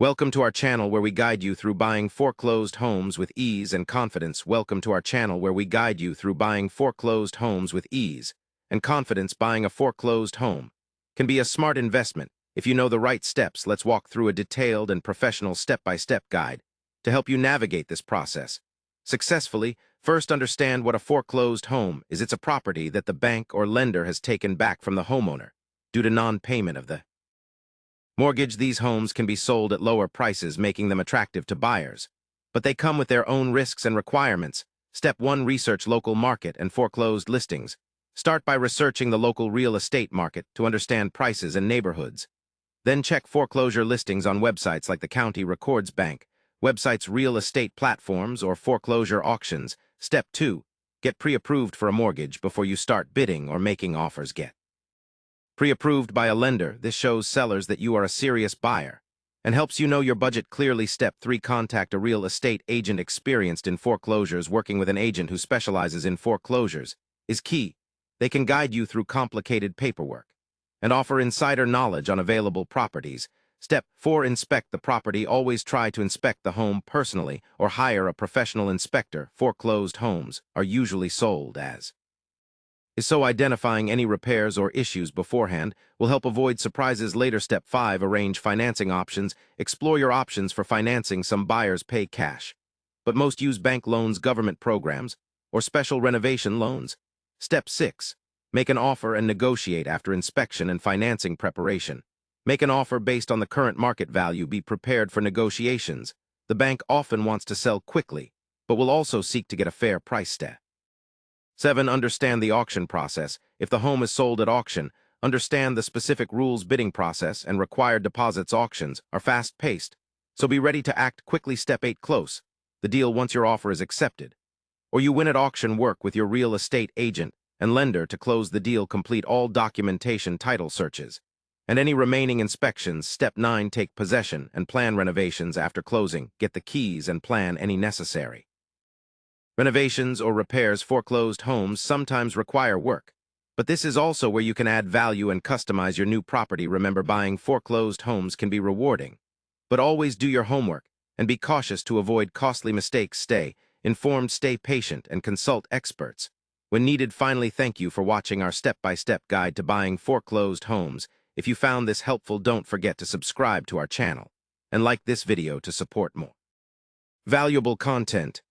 Welcome to our channel where we guide you through buying foreclosed homes with ease and confidence. Welcome to our channel where we guide you through buying foreclosed homes with ease and confidence. Buying a foreclosed home can be a smart investment if you know the right steps. Let's walk through a detailed and professional step-by-step guide to help you navigate this process successfully. First, understand what a foreclosed home is. It's a property that the bank or lender has taken back from the homeowner due to non-payment of the mortgage. These homes can be sold at lower prices, making them attractive to buyers, but they come with their own risks and requirements. Step 1. Research local market and foreclosed listings. Start by researching the local real estate market to understand prices and neighborhoods. Then check foreclosure listings on websites like the County Records Bank, websites, real estate platforms, or foreclosure auctions. Step 2. Get pre-approved for a mortgage before you start bidding or making offers. Get pre-approved by a lender. This shows sellers that you are a serious buyer and helps you know your budget clearly. Step 3. Contact a real estate agent experienced in foreclosures. Working with an agent who specializes in foreclosures is key. They can guide you through complicated paperwork and offer insider knowledge on available properties. Step 4. Inspect the property. Always try to inspect the home personally or hire a professional inspector. Foreclosed homes are usually sold as is, so identifying any repairs or issues beforehand will help avoid surprises later. Step 5. Arrange financing options. Explore your options for financing. Some buyers pay cash, but most use bank loans, government programs, or special renovation loans. Step 6. Make an offer and negotiate after inspection and financing preparation. Make an offer based on the current market value. Be prepared for negotiations. The bank often wants to sell quickly, but will also seek to get a fair price. Step 7. Understand the auction process. If the home is sold at auction, understand the specific rules. Bidding process and required deposits. Auctions are fast-paced, so be ready to act quickly. Step 8. Close the deal once your offer is accepted or you win at auction. Work with your real estate agent and lender to close the deal. Complete all documentation, title searches, and any remaining inspections. Step 9. Take possession and plan renovations after closing. Get the keys and plan any necessary renovations or repairs. Foreclosed homes sometimes require work, but this is also where you can add value and customize your new property. Remember, buying foreclosed homes can be rewarding, but always do your homework and be cautious to avoid costly mistakes. Stay informed, stay patient, and consult experts when needed. Finally, thank you for watching our step-by-step guide to buying foreclosed homes. If you found this helpful, don't forget to subscribe to our channel and like this video to support more valuable content.